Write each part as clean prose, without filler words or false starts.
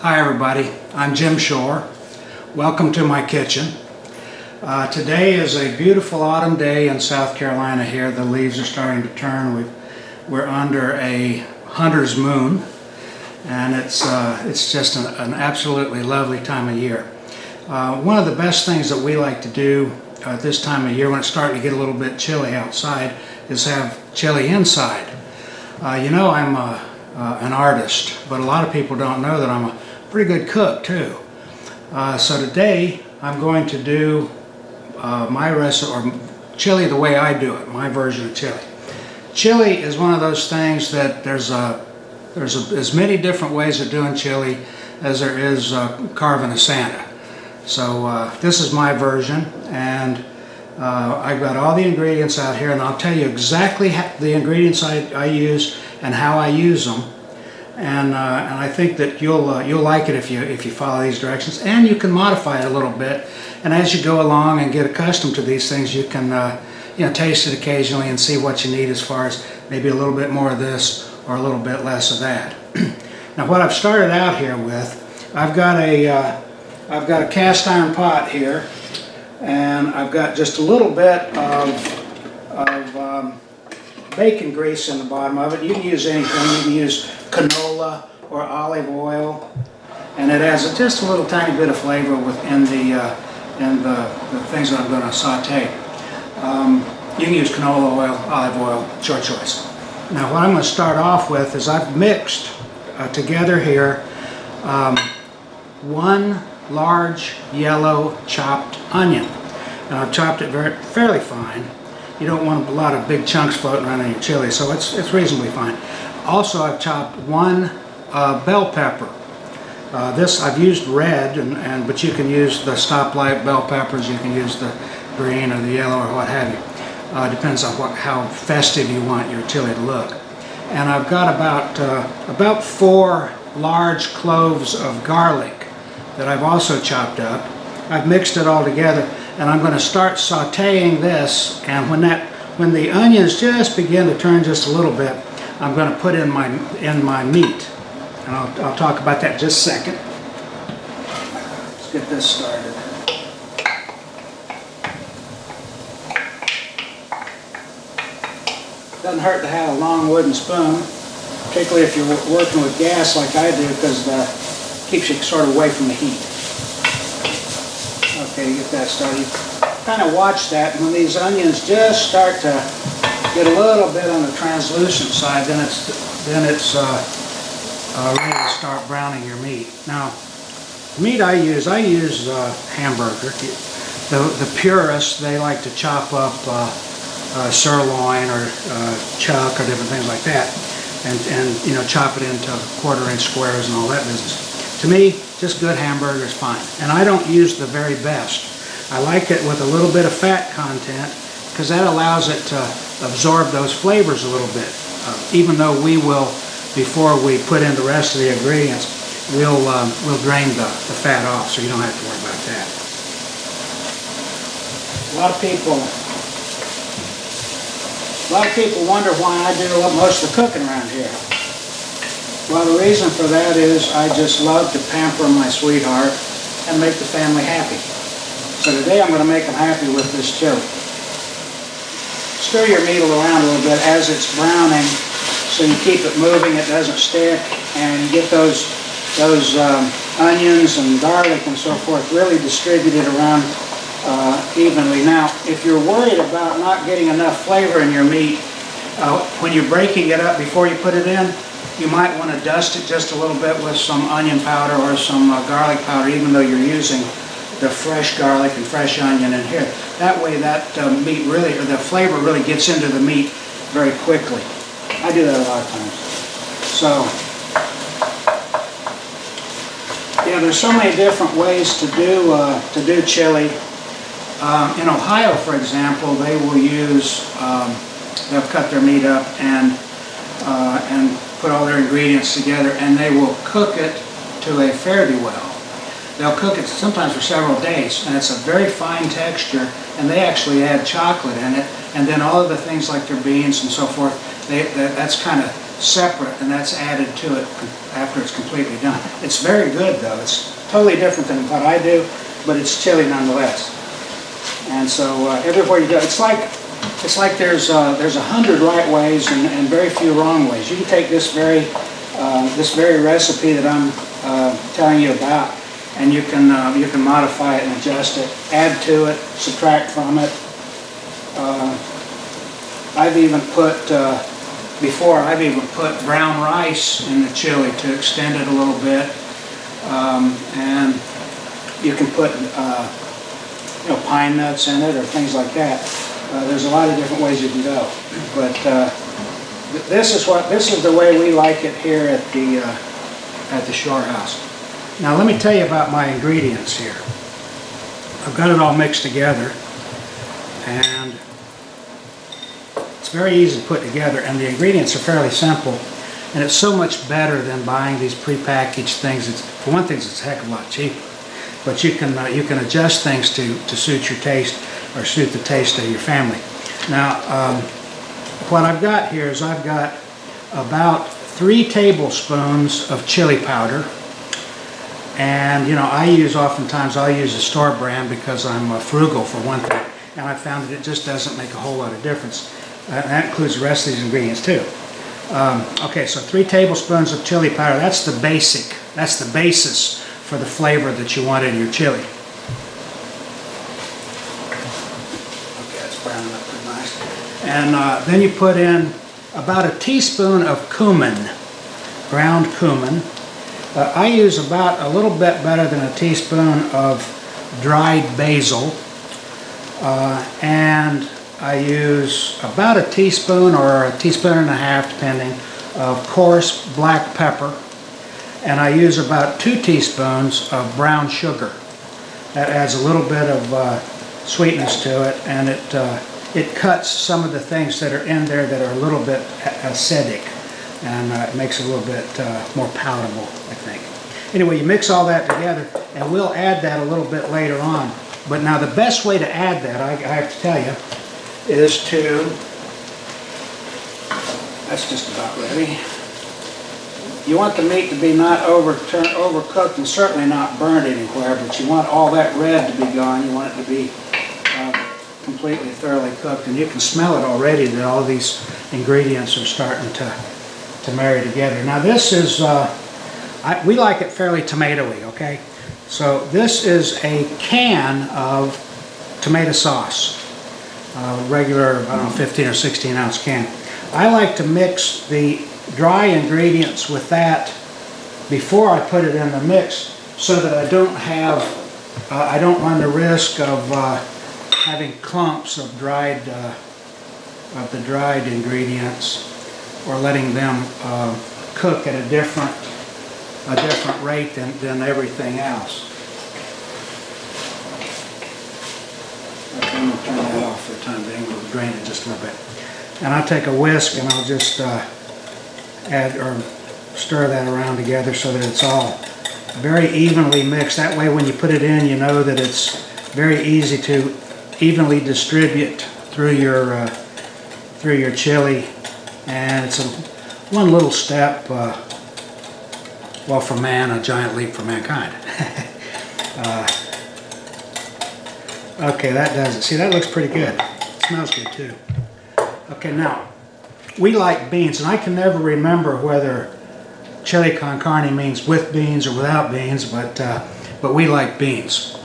Hi everybody, I'm Jim Shore. Welcome to my kitchen. Today is a beautiful autumn day in South Carolina here. The leaves are starting to turn. We're under a hunter's moon, and it's just an absolutely lovely time of year. One of the best things that we like to do at this time of year when it's starting to get a little bit chilly outside is have chili inside. You know, I'm an artist, but a lot of people don't know that I'm a pretty good cook too. So today I'm going to do my recipe, or chili the way I do it, my version of chili. Chili is one of those things that there's as many different ways of doing chili as there is carving a Santa. So this is my version, and I've got all the ingredients out here, and I'll tell you exactly the ingredients I use and how I use them. And I think that you'll like it if you follow these directions, and you can modify it a little bit. And as you go along and get accustomed to these things, you can taste it occasionally and see what you need as far as maybe a little bit more of this or a little bit less of that. Now, what I've started out here with, I've got a cast iron pot here, and I've got just a little bit of bacon grease in the bottom of it. You can use anything. You can use canola or olive oil, and it adds just a little tiny bit of flavor within the things that I'm going to saute. You can use canola oil, olive oil, it's your choice. Now, what I'm going to start off with is I've mixed together here one large yellow chopped onion, and I've chopped it fairly fine. You don't want a lot of big chunks floating around in your chili, so it's reasonably fine. Also, I've chopped one bell pepper. This I've used red, but you can use the stoplight bell peppers. You can use the green or the yellow or what have you. Depends on how festive you want your chili to look. And I've got about 4 large cloves of garlic that I've also chopped up. I've mixed it all together, and I'm going to start sautéing this, and when the onions just begin to turn just a little bit, I'm going to put in my meat, and I'll talk about that in just a second. Let's get this started. Doesn't hurt to have a long wooden spoon, particularly if you're working with gas like I do, because it keeps you sort of away from the heat. Okay, get that started. Kind of watch that, and when these onions just start to get a little bit on the translucent side, then it's ready to start browning your meat. Now, the meat I use hamburger. The purists, they like to chop up sirloin or chuck or different things like that, and chop it into 1/4-inch squares and all that business. To me, just good hamburger is fine. And I don't use the very best. I like it with a little bit of fat content, because that allows it to absorb those flavors a little bit. Even though we will, before we put in the rest of the ingredients, we'll drain the fat off, so you don't have to worry about that. A lot of people wonder why I do most of the cooking around here. Well, the reason for that is I just love to pamper my sweetheart and make the family happy. So today I'm going to make them happy with this chili. Stir your meat around a little bit as it's browning, so you keep it moving, it doesn't stick, and you get those onions and garlic and so forth really distributed around evenly. Now, if you're worried about not getting enough flavor in your meat, when you're breaking it up before you put it in, you might want to dust it just a little bit with some onion powder or some garlic powder, even though you're using the fresh garlic and fresh onion in here. That way that meat really, or the flavor really gets into the meat very quickly. I do that a lot of times. So, yeah, there's so many different ways to do chili. In Ohio, for example, they will use, they'll cut their meat up and put all their ingredients together, and they will cook it to a fare-thee-well. They'll cook it sometimes for several days, and it's a very fine texture, and they actually add chocolate in it, and then all of the things like their beans and so forth, that's kind of separate, and that's added to it after it's completely done. It's very good though. It's totally different than what I do, but it's chili nonetheless. And so everywhere you go, it's like there's 100 right ways and very few wrong ways. You can take this very recipe that I'm telling you about, and you can modify it and adjust it, add to it, subtract from it. I've even put brown rice in the chili to extend it a little bit, and you can put pine nuts in it or things like that. There's a lot of different ways you can go, but this is the way we like it here at the Shore House. Now let me tell you about my ingredients here. I've got it all mixed together, and it's very easy to put together, and the ingredients are fairly simple, and it's so much better than buying these prepackaged things. For one thing, it's a heck of a lot cheaper, but you can adjust things to suit your taste or suit the taste of your family. Now, what I've got here is I've got about 3 tablespoons of chili powder, and oftentimes I'll use a store brand because I'm frugal for one thing, and I found that it just doesn't make a whole lot of difference. That includes the rest of these ingredients too. Okay, so 3 tablespoons of chili powder. That's the basis for the flavor that you want in your chili. Okay, that's browning up pretty nice. And then you put in about a teaspoon of cumin, ground cumin. I use about a little bit better than a teaspoon of dried basil, and I use about a teaspoon or a teaspoon and a half, depending, of coarse black pepper, and I use about 2 teaspoons of brown sugar. That adds a little bit of sweetness to it, and it cuts some of the things that are in there that are a little bit acidic, and it makes it a little bit more palatable, I think. Anyway, you mix all that together, and we'll add that a little bit later on. But now the best way to add that, I have to tell you, is that's just about ready. You want the meat to be not overcooked and certainly not burned anywhere, but you want all that red to be gone. You want it to be completely thoroughly cooked, and you can smell it already that all these ingredients are starting to marry together. Now this is, we like it fairly tomatoey, okay? So this is a can of tomato sauce. Regular, I don't know, 15 or 16 ounce can. I like to mix the dry ingredients with that before I put it in the mix, so that I don't run the risk of having clumps of the dried ingredients, or letting them cook at a different rate than everything else. Okay, I'm going to turn that off for the time being. We'll drain it just a little bit. And I'll take a whisk and I'll just add or stir that around together so that it's all very evenly mixed. That way when you put it in, you know that it's very easy to evenly distribute through your chili. And it's one little step, well, for man, a giant leap for mankind. Okay, that does it. See, that looks pretty good. It smells good too. Okay, now, we like beans, and I can never remember whether chili con carne means with beans or without beans, but we like beans.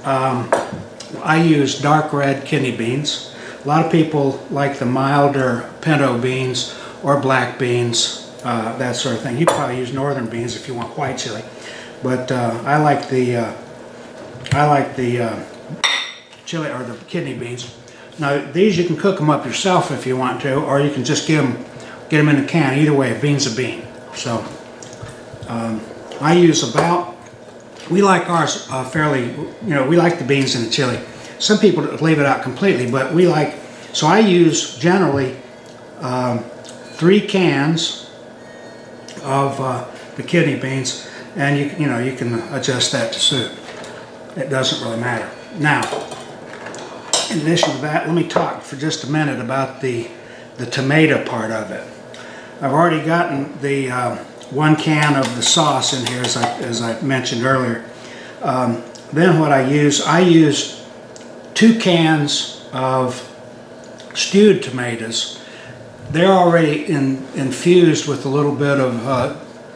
I use dark red kidney beans. A lot of people like the milder pinto beans or black beans, that sort of thing. You probably use northern beans if you want white chili, but I like the chili or the kidney beans. Now these you can cook them up yourself if you want to, or you can just get them in a can. Either way, a bean's a bean. So I use we like ours fairly, we like the beans in the chili. Some people leave it out completely, but so I use generally 3 cans of the kidney beans, and you can adjust that to suit. It doesn't really matter. Now, in addition to that, let me talk for just a minute about the tomato part of it. I've already gotten the 1 can of the sauce in here, as I mentioned earlier. Then what I use 2 cans of stewed tomatoes. They're already infused with a little bit of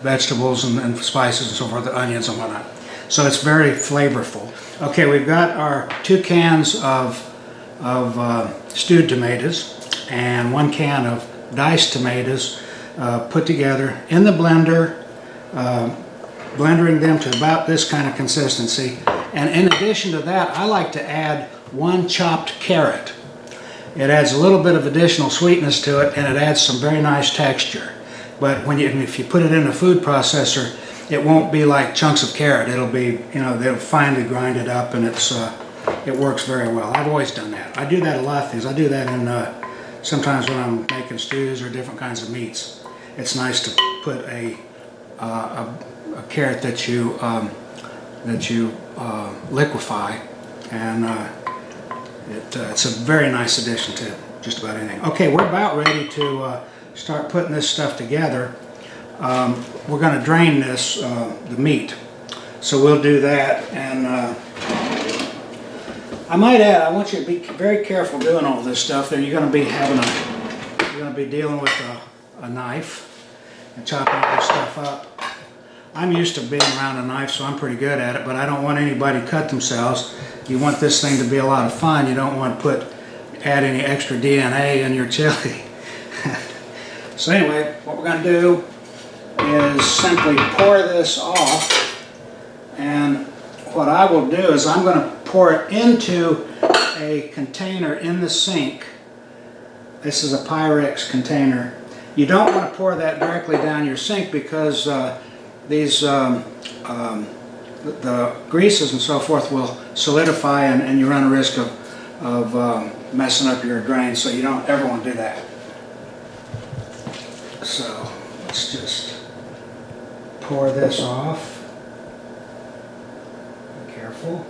vegetables and spices and so forth, the onions and whatnot. So it's very flavorful. Okay, we've got our 2 cans of stewed tomatoes and 1 can of diced tomatoes put together in the blender, blendering them to about this kind of consistency. And in addition to that, I like to add 1 chopped carrot. It adds a little bit of additional sweetness to it, and it adds some very nice texture. But if you put it in a food processor, it won't be like chunks of carrot. It'll be, they'll finely grind it up, and it works very well. I've always done that. I do that a lot of things. I do that in sometimes when I'm making stews or different kinds of meats. It's nice to put a carrot that you liquefy, and it's a very nice addition to just about anything. Okay, we're about ready to start putting this stuff together. We're going to drain this, the meat. So we'll do that, and I might add, I want you to be very careful doing all this stuff. That you're going to be dealing with a knife and chopping all this stuff up. I'm used to being around a knife, so I'm pretty good at it, but I don't want anybody to cut themselves. You want this thing to be a lot of fun. You don't want to add any extra DNA in your chili. So anyway, what we're going to do is simply pour this off, and what I will do is I'm going to pour it into a container in the sink. This is a Pyrex container. You don't want to pour that directly down your sink because the greases and so forth will solidify, and you run a risk of messing up your drain, so you don't ever want to do that. So let's just pour this off. Be careful.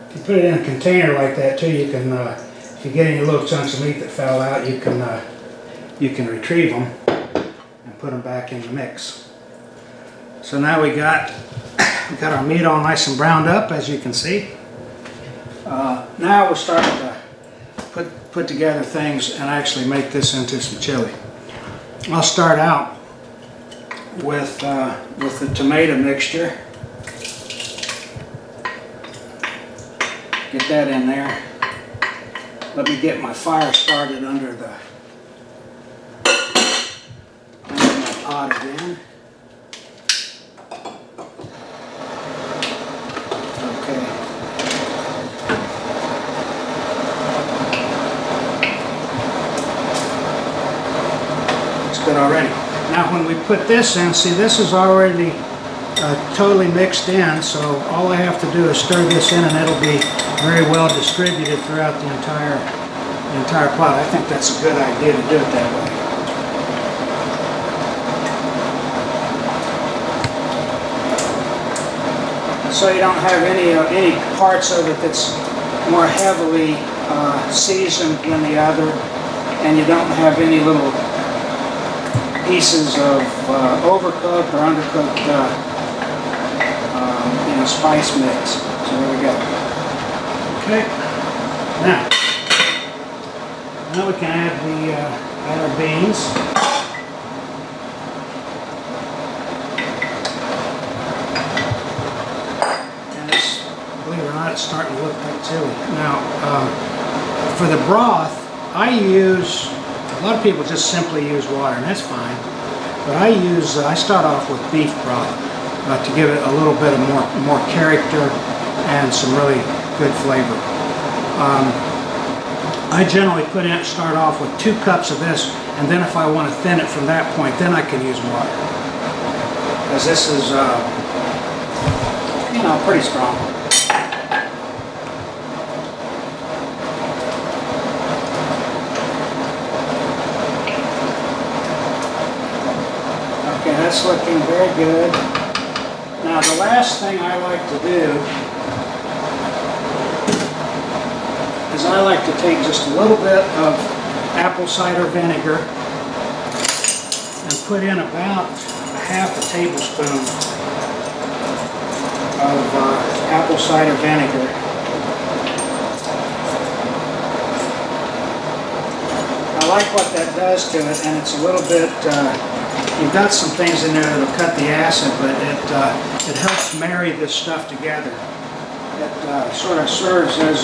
If you put it in a container like that too, you can, if you get any little chunks of meat that fell out, you can retrieve them and put them back in the mix. So now we got our meat all nice and browned up, as you can see. Now we're starting to put together things and actually make this into some chili. I'll start out with the tomato mixture. Get that in there. Let me get my fire started under my pot again. Okay. It's good already. Now when we put this in, see, this is already totally mixed in, so all I have to do is stir this in and it'll be very well distributed throughout the entire pot. I think that's a good idea to do it that way. So you don't have any parts of it that's more heavily seasoned than the other, and you don't have any little pieces of overcooked or undercooked spice mix. So there we go. Okay. Now we can add our beans. And this, believe it or not, it's starting to look like chili. Now, for the broth, a lot of people just simply use water, and that's fine. But I start off with beef broth to give it a little bit of more character and some really good flavor. I generally start off with 2 cups of this, and then if I want to thin it from that point, then I can use water. Because this is, pretty strong. Okay, that's looking very good. Now the last thing I like to do is I like to take just a little bit of apple cider vinegar and put in about half a tablespoon of apple cider vinegar. I like what that does to it, and it's a little bit, you've got some things in there that'll cut the acid, but it helps marry this stuff together. It sort of serves as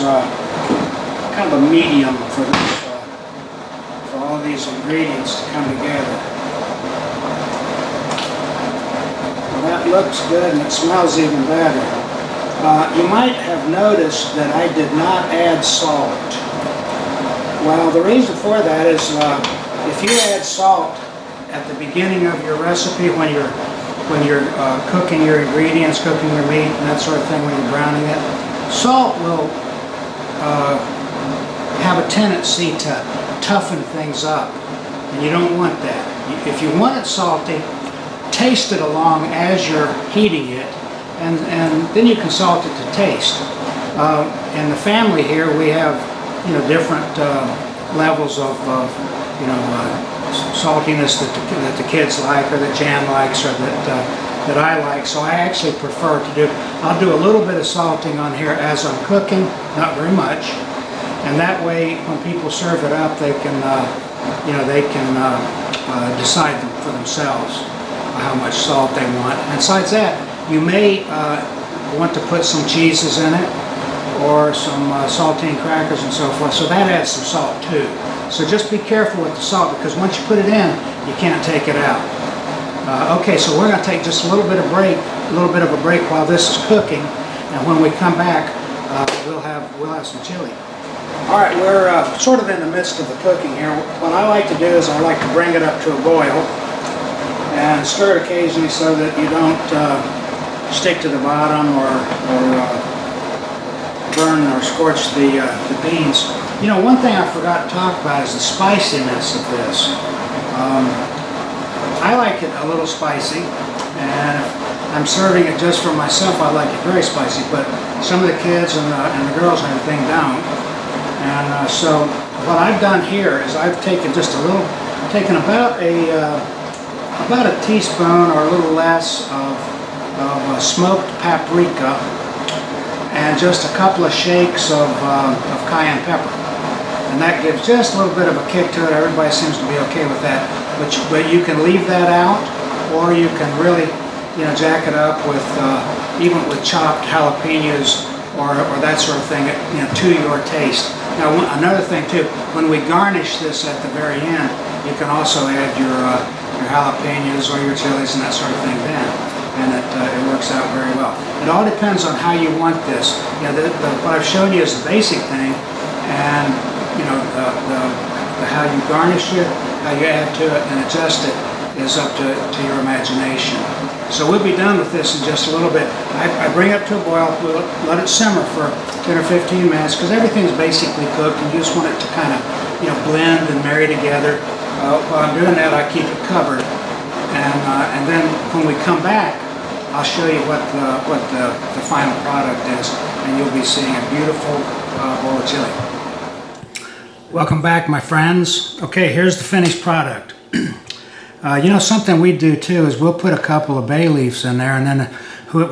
kind of a medium for this, for all of these ingredients to come together. Well, that looks good and it smells even better. You might have noticed that I did not add salt. Well, the reason for that is if you add salt at the beginning of your recipe when you're cooking your ingredients, cooking your meat and that sort of thing, when you're browning it, salt will have a tendency to toughen things up, and you don't want that. If you want it salty, taste it along as you're heating it, and then you can salt it to taste. In the family here, we have different levels of saltiness that the kids like, or that Jan likes, or that I like. So I actually prefer to do. I'll do a little bit of salting on here as I'm cooking, not very much, and that way when people serve it up, they can decide for themselves how much salt they want. And besides that, you may want to put some cheeses in it, or some saltine crackers and so forth, so that adds some salt too. So just be careful with the salt, because once you put it in, you can't take it out. Okay, so we're going to take just a little bit of a break while this is cooking, and when we come back, we'll have some chili. All right, we're sort of in the midst of the cooking here. What I like to do is I like to bring it up to a boil and stir it occasionally so that you don't stick to the bottom or burn or scorch the beans. One thing I forgot to talk about is the spiciness of this. I like it a little spicy, and if I'm serving it just for myself, I like it very spicy, but some of the kids and the girls and everything don't. And so what I've done here is I've taken about a teaspoon or a little less of smoked paprika, and just a couple of shakes of cayenne pepper. And that gives just a little bit of a kick to it. Everybody seems to be okay with that. But you can leave that out, or you can really, jack it up with even with chopped jalapenos or that sort of thing, to your taste. Now, another thing too, when we garnish this at the very end, you can also add your jalapenos or your chilies and that sort of thing then, and it works out very well. It all depends on how you want this. What I've shown you is the basic thing, and how you garnish it, how you add to it and adjust it is up to your imagination. So we'll be done with this in just a little bit. I bring it up to a boil, we'll let it simmer for 10 or 15 minutes, because everything's basically cooked and you just want it to kind of blend and marry together. While I'm doing that, I keep it covered, and then when we come back, I'll show you what the final product is, and you'll be seeing a beautiful bowl of chili. Welcome back, my friends. Okay, here's the finished product. Something we do too is we'll put a couple of bay leaves in there, and then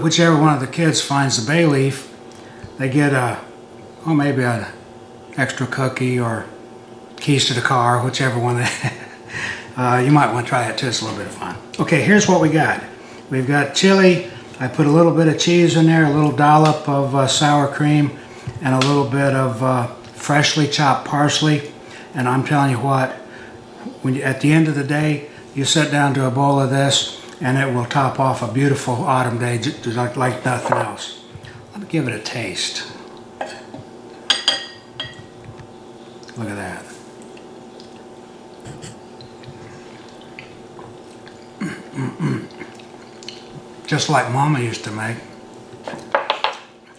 whichever one of the kids finds the bay leaf, they get maybe an extra cookie or keys to the car, whichever one you might want to try it too. It's a little bit of fun. Okay, here's what we got. We've got chili. I put a little bit of cheese in there, a little dollop of sour cream, and a little bit of freshly chopped parsley. And I'm telling you what, at the end of the day, you sit down to a bowl of this and it will top off a beautiful autumn day just like nothing else. Let me give it a taste. Look at that. Just like Mama used to make.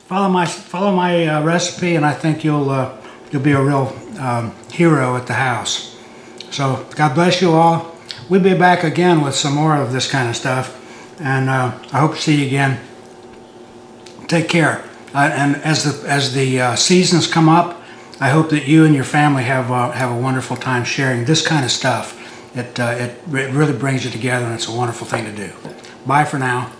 Follow my recipe, and I think you'll be a real hero at the house. So God bless you all. We'll be back again with some more of this kind of stuff, and I hope to see you again. Take care. And as the seasons come up, I hope that you and your family have a wonderful time sharing this kind of stuff. It really brings you together, and it's a wonderful thing to do. Bye for now.